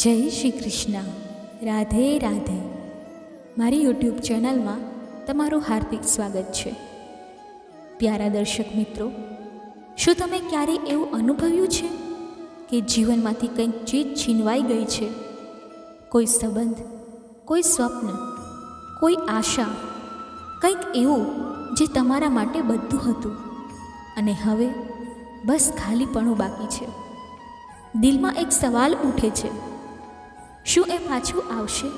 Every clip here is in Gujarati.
જય શ્રી કૃષ્ણ. રાધે રાધે. મારી યુટ્યુબ ચેનલમાં તમારું હાર્દિક સ્વાગત છે. પ્યારા દર્શક મિત્રો, શું તમે ક્યારેય એવું અનુભવ્યું છે કે જીવનમાંથી કંઈક ચીજ છીનવાઈ ગઈ છે? કોઈ સંબંધ, કોઈ સ્વપ્ન, કોઈ આશા, કંઈક એવું જે તમારા માટે બધું હતું અને હવે બસ ખાલીપણું બાકી છે. દિલમાં એક સવાલ ઉઠે છે, શું એ પાછું આવશે?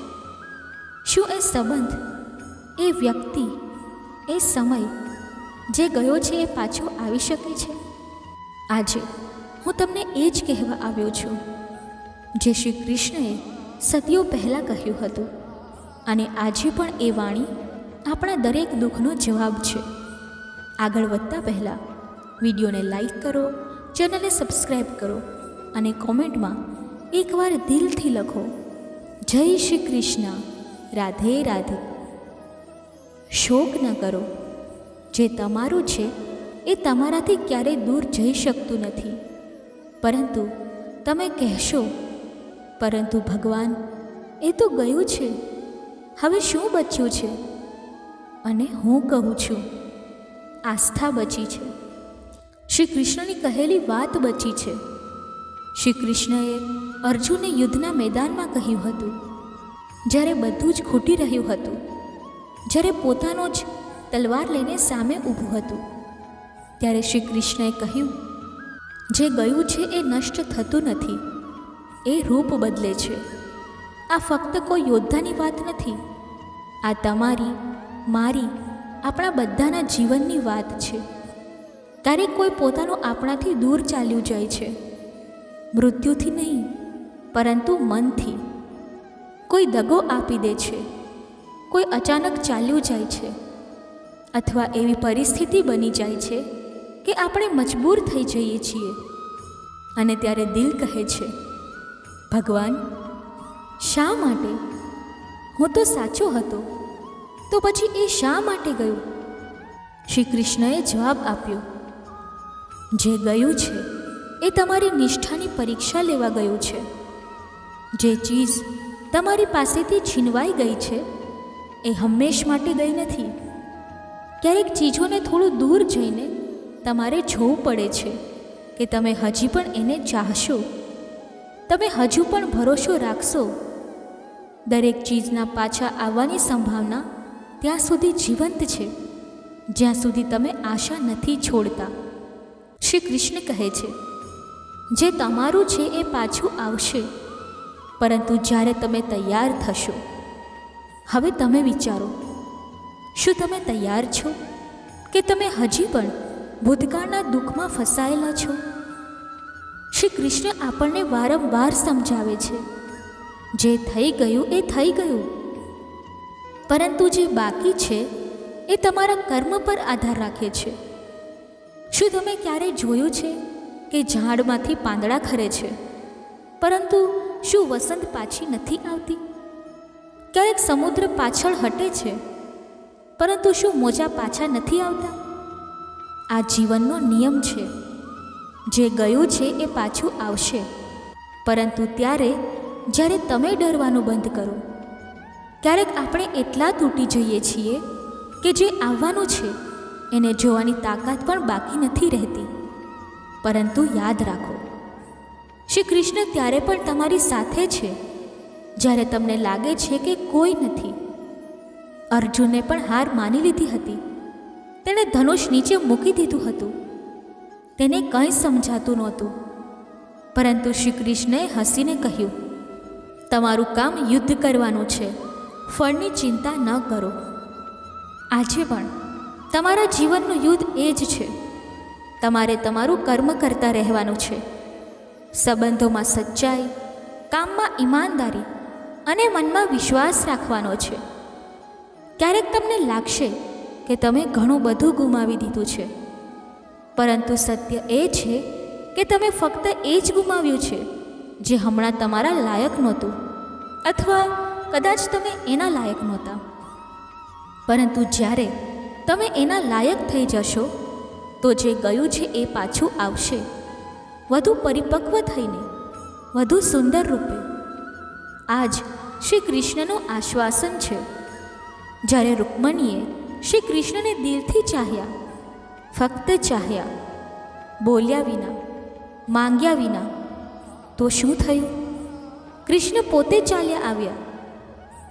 શું એ સંબંધ, એ વ્યક્તિ, એ સમય જે ગયો છે એ પાછો આવી શકે છે? આજે હું તમને એ જ કહેવા આવ્યો છું જે શ્રી કૃષ્ણએ સદીઓ પહેલાં કહ્યું હતું, અને આજે પણ એ વાણી આપણા દરેક દુઃખનો જવાબ છે. આગળ વધતા પહેલાં વિડીયોને લાઈક કરો, ચેનલને સબસ્ક્રાઈબ કરો અને કોમેન્ટમાં એકવાર દિલથી લખો, જય શ્રી કૃષ્ણ, રાધે રાધે. શોક ન કરો. જે તમારું છે એ તમારાથી ક્યારેય દૂર જઈ શકતું નથી. પરંતુ તમે કહેશો, પરંતુ ભગવાન, એ તો ગયું છે, હવે શું બચ્યું છે? અને હું કહું છું, આસ્થા બચી છે. શ્રી કૃષ્ણની કહેલી વાત બચી છે. શ્રી કૃષ્ણએ અર્જુનને યુદ્ધના મેદાનમાં કહ્યું હતું, જ્યારે બધું જ ખૂટી રહ્યું હતું, જ્યારે પોતાનો જ તલવાર લઈને સામે ઊભું હતું, ત્યારે શ્રી કૃષ્ણએ કહ્યું, જે ગયું છે એ નષ્ટ થતું નથી, એ રૂપ બદલે છે. આ ફક્ત કોઈ યોદ્ધાની વાત નથી, આ તમારી, મારી, આપણા બધાના જીવનની વાત છે. ક્યારેક કોઈ પોતાનું આપણાથી દૂર ચાલ્યું જાય છે, મૃત્યુથી નહીં પરંતુ મનથી. કોઈ દગો આપી દે છે, કોઈ અચાનક ચાલ્યું જાય છે, અથવા એવી પરિસ્થિતિ બની જાય છે કે આપણે મજબૂર થઈ જઈએ છીએ. અને ત્યારે દિલ કહે છે, ભગવાન, શા માટે? હું તો સાચો હતો, તો પછી એ શા માટે ગયું? શ્રી કૃષ્ણએ જવાબ આપ્યો, જે ગયું છે એ તમારી નિષ્ઠાની પરીક્ષા લેવા ગયું છે. જે ચીજ તમારી પાસેથી છીનવાઈ ગઈ છે એ હંમેશ માટે ગઈ નથી. ક્યારેક ચીજોને થોડું દૂર જઈને તમારે જોવું પડે છે કે તમે હજી પણ એને ચાહશો, તમે હજુ પણ ભરોસો રાખશો. દરેક ચીજના પાછા આવવાની સંભાવના ત્યાં સુધી જીવંત છે જ્યાં સુધી તમે આશા નથી છોડતા. શ્રી કૃષ્ણ કહે છે, જે તમારું છે એ પાછું આવશે, પરંતુ જ્યારે તમે તૈયાર થશો. હવે તમે વિચારો, શું તમે તૈયાર છો કે તમે હજી પણ ભૂતકાળના દુઃખમાં ફસાયેલા છો? શ્રી કૃષ્ણ આપણને વારંવાર સમજાવે છે, જે થઈ ગયું એ થઈ ગયું, પરંતુ જે બાકી છે એ તમારા કર્મ પર આધાર રાખે છે. શું તમે ક્યારેય જોયું છે કે ઝાડમાંથી પાંદડા ખરે છે, પરંતુ શું વસંત પાછી નથી આવતી? ક્યારેક સમુદ્ર પાછળ હટે છે, પરંતુ શું મોજા પાછા નથી આવતા? આ જીવનનો નિયમ છે. જે ગયું છે એ પાછું આવશે, પરંતુ ત્યારે જ્યારે તમે ડરવાનું બંધ કરો. ક્યારેક આપણે એટલા તૂટી જઈએ છીએ કે જે આવવાનું છે એને જોવાની તાકાત પણ બાકી નથી રહેતી. પરંતુ યાદ રાખો, શ્રી કૃષ્ણ ત્યારે પણ તમારી સાથે છે જ્યારે તમને લાગે છે કે કોઈ નથી. અર્જુને પણ હાર માની લીધી હતી. તેણે ધનુષ નીચે મૂકી દીધું હતું. તેને કંઈ સમજાતું નહોતું, પરંતુ શ્રી કૃષ્ણએ હસીને કહ્યું, તમારું કામ યુદ્ધ કરવાનું છે, ફળની ચિંતા ન કરો. આજે પણ તમારા જીવનનું યુદ્ધ એ જ છે. તમારે તમારું કર્મ કરતા રહેવાનું છે. સંબંધોમાં સચ્ચાઈ, કામમાં ઈમાનદારી અને મનમાં વિશ્વાસ રાખવાનો છે. ક્યારેક તમને લાગશે કે તમે ઘણું બધું ગુમાવી દીધું છે, પરંતુ સત્ય એ છે કે તમે ફક્ત એ જ ગુમાવ્યું છે જે હમણાં તમારા લાયક નહોતું, અથવા કદાચ તમે એના લાયક નહોતા. પરંતુ જ્યારે તમે એના લાયક થઈ જશો તો જે ગયું છે એ પાછું આવશે, વધુ પરિપક્વ થઈને, વધુ સુંદર રૂપે, આ જ શ્રી કૃષ્ણનું આશ્વાસન છે. જ્યારે રૂકમણીએ શ્રી કૃષ્ણને દિલથી ચાહ્યા, ફક્ત ચાહ્યા, બોલ્યા વિના, માંગ્યા વિના, તો શું થયું? કૃષ્ણ પોતે ચાલ્યા આવ્યા.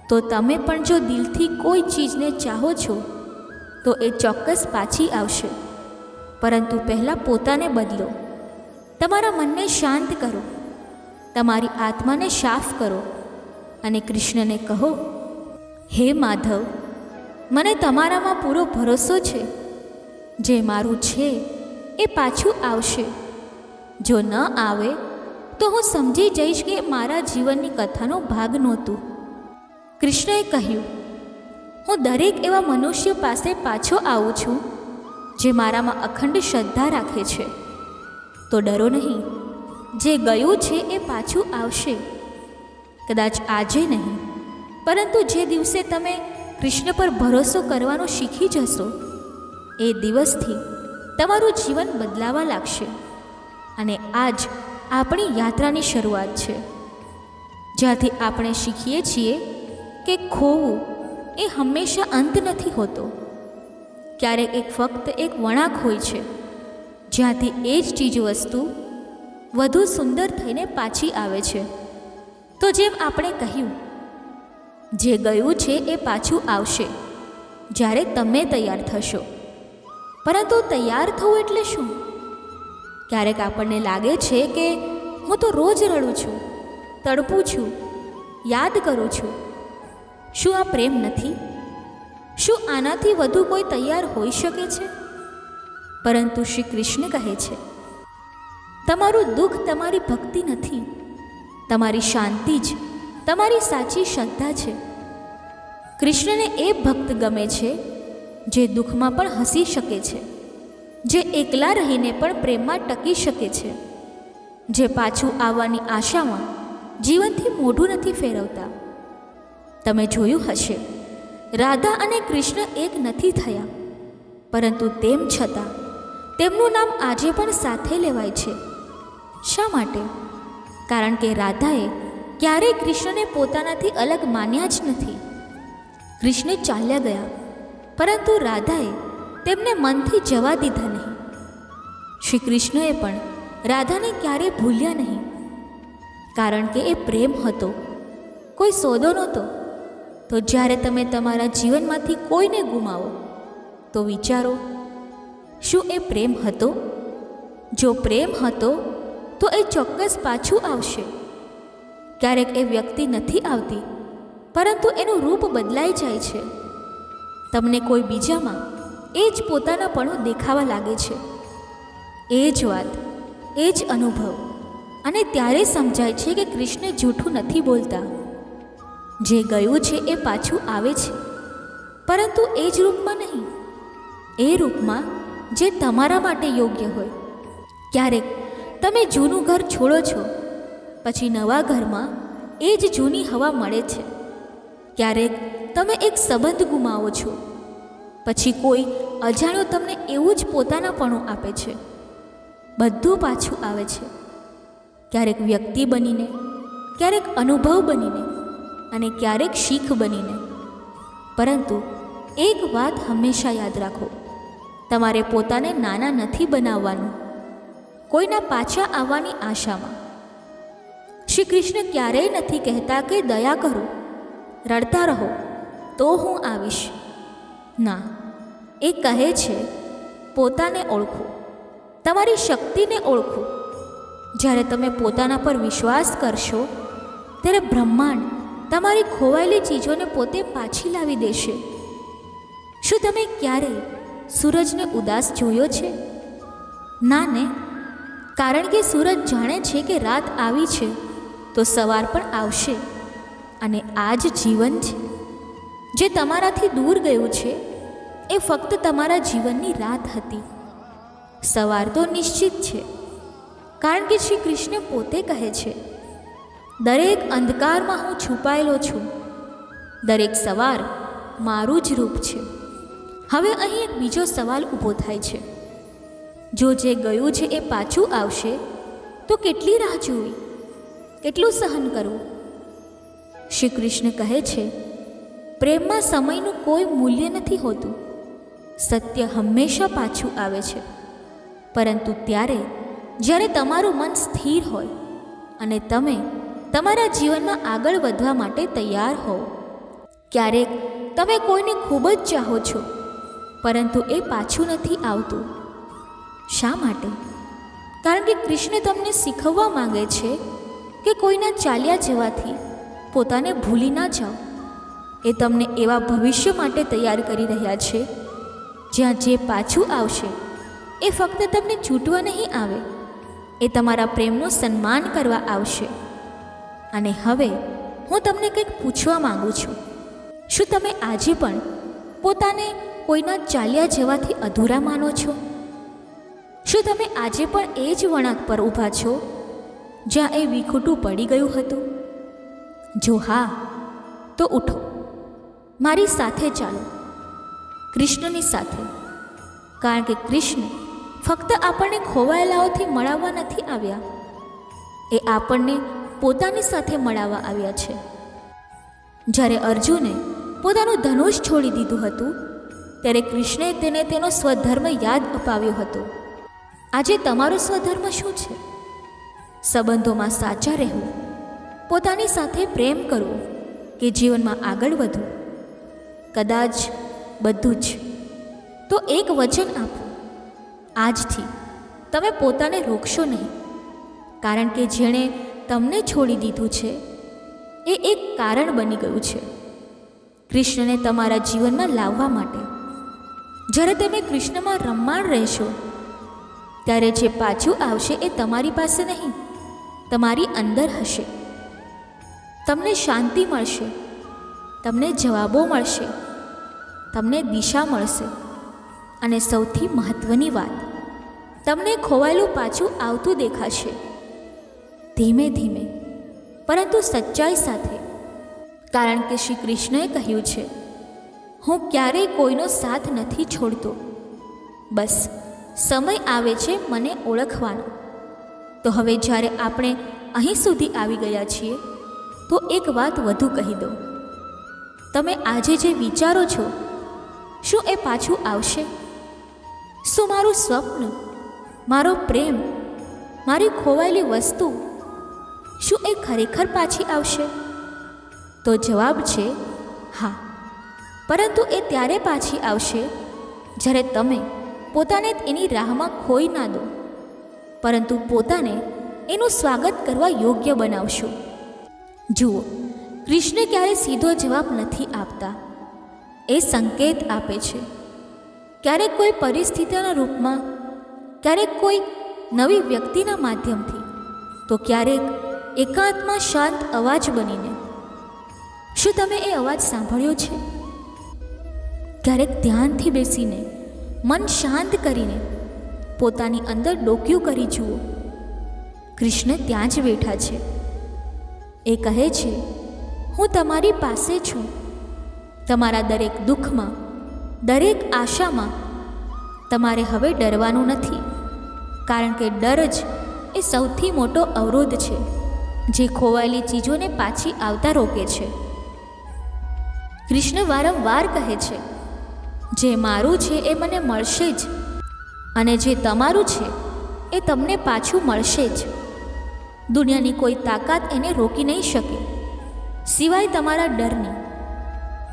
તો તમે પણ જો દિલથી કોઈ ચીજને ચાહો છો તો એ ચોક્કસ પાછી આવશે. પરંતુ પહેલાં પોતાને બદલો. તમારા મનને શાંત કરો, તમારી આત્માને સાફ કરો અને કૃષ્ણને કહો, હે માધવ, મને તમારામાં પૂરો ભરોસો છે. જે મારું છે એ પાછું આવશે. જો ન આવે તો હું સમજી જઈશ કે મારા જીવનની કથાનો ભાગ નહોતું. કૃષ્ણએ કહ્યું, હું દરેક એવા મનુષ્ય પાસે પાછો આવું છું જે મારામાં અખંડ શ્રદ્ધા રાખે છે. તો ડરો નહીં, જે ગયું છે એ પાછું આવશે. કદાચ આજે નહીં, પરંતુ જે દિવસે તમે કૃષ્ણ પર ભરોસો કરવાનો શીખી જશો એ દિવસથી તમારું જીવન બદલાવા લાગશે. અને આ જ આપણી યાત્રાની શરૂઆત છે, જ્યાંથી આપણે શીખીએ છીએ કે ખોવું એ હંમેશા અંત નથી હોતો. ક્યારેક ફક્ત એક વળાંક હોય છે, જ્યાંથી એ જ ચીજવસ્તુ વધુ સુંદર થઈને પાછી આવે છે. તો જેમ આપણે કહ્યું, જે ગયું છે એ પાછું આવશે જ્યારે તમે તૈયાર થશો. પરંતુ તૈયાર થવું એટલે શું? ક્યારેક આપણને લાગે છે કે હું તો રોજ રડું છું, તડપું છું, યાદ કરું છું. શું આ પ્રેમ નથી? શું આનાથી વધુ કોઈ તૈયાર હોઈ શકે છે? પરંતુ શ્રી કૃષ્ણ કહે છે, તમારું દુઃખ તમારી ભક્તિ નથી, તમારી શાંતિ જ તમારી સાચી શ્રદ્ધા છે. કૃષ્ણને એ ભક્ત ગમે છે જે દુઃખમાં પણ હસી શકે છે, જે એકલા રહીને પણ પ્રેમમાં ટકી શકે છે, જે પાછું આવવાની આશામાં જીવનથી મોઢું નથી ફેરવતા. તમે જોયું હશે, રાધા અને કૃષ્ણ એક નથી થયા, પરંતુ તેમ છતાં તેમનું નામ આજે પણ સાથે લેવાય છે. શા માટે? કારણ કે રાધાએ ક્યારેય કૃષ્ણને પોતાનાથી અલગ માન્યા જ નથી. કૃષ્ણ ચાલ્યા ગયા, પરંતુ રાધાએ તેમને મનથી જવા દીધા નહીં. શ્રી કૃષ્ણએ પણ રાધાને ક્યારેય ભૂલ્યા નહીં, કારણ કે એ પ્રેમ હતો, કોઈ સોદો નહોતો. તો જ્યારે તમે તમારા જીવનમાંથી કોઈને ગુમાવો તો વિચારો, શું એ પ્રેમ હતો? જો પ્રેમ હતો તો એ ચોક્કસ પાછું આવશે. ક્યારેક એ વ્યક્તિ નથી આવતી, પરંતુ એનું રૂપ બદલાઈ જાય છે. તમને કોઈ બીજામાં એ જ પોતાનાપણું દેખાવા લાગે છે. એ જ વાત, એ જ અનુભવ. અને ત્યારે સમજાય છે કે કૃષ્ણ જૂઠું નથી બોલતા. જે ગયું છે એ પાછું આવે છે, પરંતુ એ જ રૂપમાં નહીં, એ રૂપમાં જે તમારા માટે યોગ્ય હોય. ક્યારેક તમે જૂનું ઘર છોડો છો, પછી નવા ઘરમાં એ જ જૂની હવા મળે છે. ક્યારેક તમે એક સંબંધ ગુમાવો છો, પછી કોઈ અજાણ્યો તમને એવું જ પોતાનાપણું આપે છે. બધું પાછું આવે છે, ક્યારેક વ્યક્તિ બનીને, ક્યારેક અનુભવ બનીને, અને ક્યારેક શીખ બનીને. પરંતુ એક વાત હંમેશા યાદ રાખો, તમારે પોતાને નાના નથી બનાવવાનું કોઈના પાછા આવવાની આશામાં. શ્રી કૃષ્ણ ક્યારેય નથી કહેતા કે દયા કરો, રડતા રહો તો હું આવીશ. ના, એ કહે છે પોતાને ઓળખો, તમારી શક્તિને ઓળખો. જ્યારે તમે પોતાના પર વિશ્વાસ કરશો ત્યારે બ્રહ્માંડ તમારી ખોવાયેલી ચીજોને પોતે પાછી લાવી દેશે. શું તમે ક્યારેય સૂરજને ઉદાસ જોયો છે? ના ને, કારણ કે સૂરજ જાણે છે કે રાત આવી છે તો સવાર પણ આવશે. અને આ જ જીવન છે. જે તમારાથી દૂર ગયું છે એ ફક્ત તમારા જીવનની રાત હતી. સવાર તો નિશ્ચિત છે, કારણ કે શ્રી કૃષ્ણ પોતે કહે છે, દરેક અંધકારમાં હું છુપાયેલો છું, દરેક સવાર મારું જ રૂપ છે. હવે અહીં એક બીજો સવાલ ઊભો થાય છે, જો જે ગયું છે એ પાછું આવશે તો કેટલી રાહ જોવી, કેટલું સહન કરવું? શ્રી કૃષ્ણ કહે છે, પ્રેમમાં સમયનું કોઈ મૂલ્ય નથી હોતું. સત્ય હંમેશા પાછું આવે છે, પરંતુ ત્યારે જ્યારે તમારું મન સ્થિર હોય અને તમે તમારા જીવનમાં આગળ વધવા માટે તૈયાર હો. ક્યારેક તમે કોઈને ખૂબ જ ચાહો છો, પરંતુ એ પાછું નથી આવતું. શા માટે? કારણ કે કૃષ્ણ તમને શીખવવા માંગે છે કે કોઈના ચાલ્યા જવાથી પોતાને ભૂલી ના જાઓ. એ તમને એવા ભવિષ્ય માટે તૈયાર કરી રહ્યા છે જ્યાં જે પાછું આવશે એ ફક્ત તમને છૂટવા નહીં આવે, એ તમારા પ્રેમનું સન્માન કરવા આવશે. અને હવે હું તમને કંઈક પૂછવા માંગુ છું. શું તમે આજે પણ પોતાને કોઈના ચાલ્યા જવાથી અધૂરા માનો છો? શું તમે આજે પણ એ જ વળાંક પર ઊભા છો જ્યાં એ વિખૂટું પડી ગયું હતું? જો હા, તો ઉઠો, મારી સાથે ચાલો, કૃષ્ણની સાથે. કારણ કે કૃષ્ણ ફક્ત આપણને ખોવાયેલાઓથી મળાવવા નથી આવ્યા, એ આપણને પોતાની સાથે મળાવવા આવ્યા છે. જ્યારે અર્જુને પોતાનું ધનુષ છોડી દીધું હતું ત્યારે કૃષ્ણે તેને તેનો સ્વધર્મ યાદ અપાવ્યો હતો. આજે તમારો સ્વધર્મ શું છે? સંબંધોમાં સાચા રહેવું, પોતાની સાથે પ્રેમ કરવો કે જીવનમાં આગળ વધવું? કદાચ બધું જ. તો એક વચન આપો, આજથી તમે પોતાને રોકશો નહીં, કારણ કે જેણે તમને છોડી દીધું છે એ એક કારણ બની ગયું છે કૃષ્ણને તમારા જીવનમાં લાવવા માટે. જ્યારે તમે કૃષ્ણમાં રમમાણ રહેશો ત્યારે જે પાછું આવશે એ તમારી પાસે નહીં, તમારી અંદર હશે. તમને શાંતિ મળશે, તમને જવાબો મળશે, તમને દિશા મળશે, અને સૌથી મહત્ત્વની વાત, તમને ખોવાયેલું પાછું આવતું દેખાશે. ધીમે ધીમે, પરંતુ સચ્ચાઈ સાથે. કારણ કે શ્રી કૃષ્ણએ કહ્યું છે, હું ક્યારેય કોઈનો સાથ નથી છોડતો, બસ સમય આવે છે મને ઓળખવાનો. તો હવે જ્યારે આપણે અહીં સુધી આવી ગયા છીએ તો એક વાત વધુ કહી દઉં. તમે આજે જે વિચારો છો, શું એ પાછું આવશે? શું મારું સ્વપ્ન, મારો પ્રેમ, મારી ખોવાયેલી વસ્તુ, શું એ ખરેખર પાછી આવશે? તો જવાબ છે હા. પરંતુ એ ત્યારે પાછી આવશે જ્યારે તમે પોતાને એની રાહમાં ખોઈ ના દો, પરંતુ પોતાને એનું સ્વાગત કરવા યોગ્ય બનાવશો. જુઓ, કૃષ્ણ ક્યારેય સીધો જવાબ નથી આપતા, એ સંકેત આપે છે. ક્યારેક કોઈ પરિસ્થિતિના રૂપમાં, ક્યારેક કોઈ નવી વ્યક્તિના માધ્યમથી, તો ક્યારેક એકાંતમાં શાંત અવાજ બનીને. શું તમે એ અવાજ સાંભળ્યો છે? ક્યારેક ધ્યાનથી બેસીને, મન શાંત કરીને પોતાની અંદર ડોક્યું કરી જુઓ. કૃષ્ણ ત્યાં જ બેઠા છે. એ કહે છે, હું તમારી પાસે છું. તમારા દરેક દુઃખમાં, દરેક આશામાં તમારે હવે ડરવાનું નથી, કારણ કે ડર જ એ સૌથી મોટો અવરોધ છે જે ખોવાયેલી ચીજોને પાછી આવતા રોકે છે. કૃષ્ણ વારંવાર કહે છે, જે મારું છે એ મને મળશે જ, અને જે તમારું છે એ તમને પાછું મળશે જ. દુનિયાની કોઈ તાકાત એને રોકી નહીં શકે, સિવાય તમારા ડરની.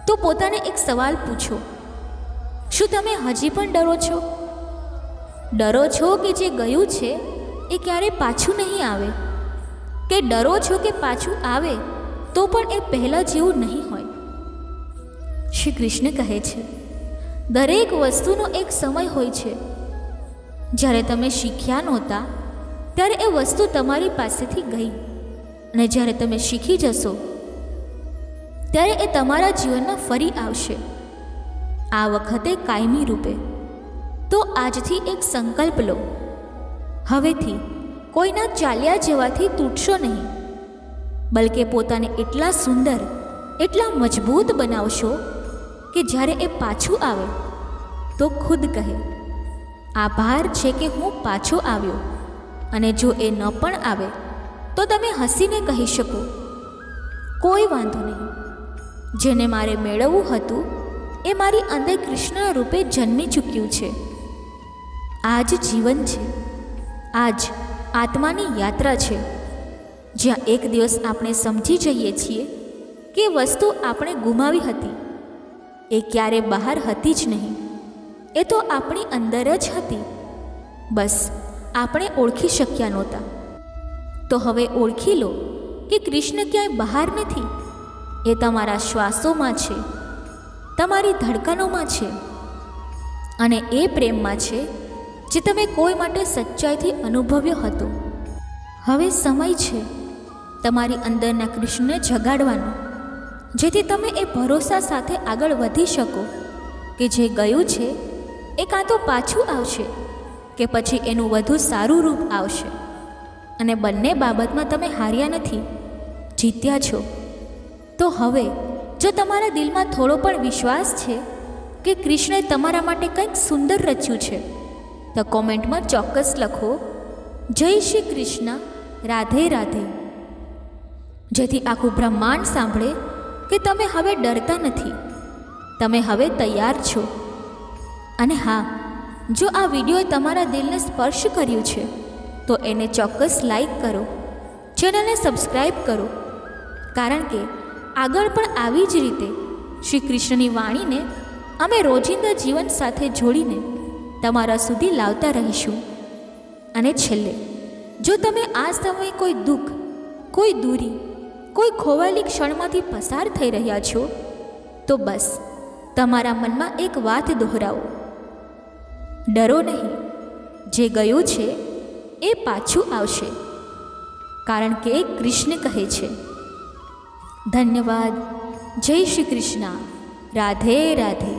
તો પોતાને એક સવાલ પૂછો, શું તમે હજી પણ ડરો છો? ડરો છો કે જે ગયું છે એ ક્યારેય પાછું નહીં આવે? કે ડરો છો કે પાછું આવે તો પણ એ પહેલાં જેવું નહીં હોય? શ્રી કૃષ્ણ કહે છે, દરેક વસ્તુનો એક સમય હોય છે. જ્યારે તમે શીખ્યા નહોતા ત્યારે એ વસ્તુ તમારી પાસેથી ગઈ, અને જ્યારે તમે શીખી જશો ત્યારે એ તમારા જીવનમાં ફરી આવશે, આ વખતે કાયમી રૂપે. તો આજથી એક સંકલ્પ લો, હવેથી કોઈના ચાલ્યા જવાથી તૂટશો નહીં, બલકે પોતાને એટલા સુંદર, એટલા મજબૂત બનાવશો કે જ્યારે એ પાછું આવે તો ખુદ કહે, આભાર છે કે હું પાછો આવ્યો. અને જો એ ન પણ આવે તો તમે હસીને કહી શકો, કોઈ વાંધો નહીં. જેને મારે મેળવવું હતું એ મારી અંદર કૃષ્ણ રૂપે જન્મી ચૂક્યું છે. આ જ જીવન છે, આ જ આત્માની યાત્રા છે, જ્યાં એક દિવસ આપણે સમજી જઈએ છીએ કે વસ્તુ આપણે ગુમાવી હતી એ ક્યારે બહાર હતી જ નહીં, એ તો આપણી અંદર જ હતી. બસ આપણે ઓળખી શક્યા નહોતા. તો હવે ઓળખી લો કે કૃષ્ણ ક્યાંય બહાર નથી, એ તમારા શ્વાસોમાં છે, તમારી ધડકનોમાં છે, અને એ પ્રેમમાં છે જે તમે કોઈ માટે સચ્ચાઈથી અનુભવ્યો હતો. હવે સમય છે તમારી અંદરના કૃષ્ણને જગાડવાનો, જેથી તમે એ ભરોસા સાથે આગળ વધી શકો કે જે ગયું છે એ કાં તો પાછું આવશે કે પછી એનું વધુ સારું રૂપ આવશે. અને બંને બાબતમાં તમે હાર્યા નથી, જીત્યા છો. તો હવે જો તમારા દિલમાં થોડો પણ વિશ્વાસ છે કે કૃષ્ણે તમારા માટે કંઈક સુંદર રચ્યું છે, તો કોમેન્ટમાં ચોક્કસ લખો, જય શ્રી કૃષ્ણ, રાધે રાધે, જેથી આખું બ્રહ્માંડ સાંભળે કે તમે હવે ડરતા નથી, તમે હવે તૈયાર છો. અને હા, જો આ વિડીયોએ તમારા દિલને સ્પર્શ કર્યું છે તો એને ચોક્કસ લાઈક કરો, ચેનલને સબસ્ક્રાઈબ કરો, કારણ કે આગળ પણ આવી જ રીતે શ્રી કૃષ્ણની વાણીને અમે રોજિંદા જીવન સાથે જોડીને તમારા સુધી લાવતા રહીશું. અને છેલ્લે, જો તમે આ સમયે કોઈ દુઃખ, કોઈ દૂરી, કોઈ ખોવાયેલી ક્ષણમાંથી પસાર થઈ રહ્યા છો, તો બસ તમારા મનમાં એક વાત દોહરાવો, ડરો નહીં, જે ગયું છે એ પાછું આવશે, કારણ કે કૃષ્ણ કહે છે. ધન્યવાદ. જય શ્રી કૃષ્ણ. રાધે રાધે.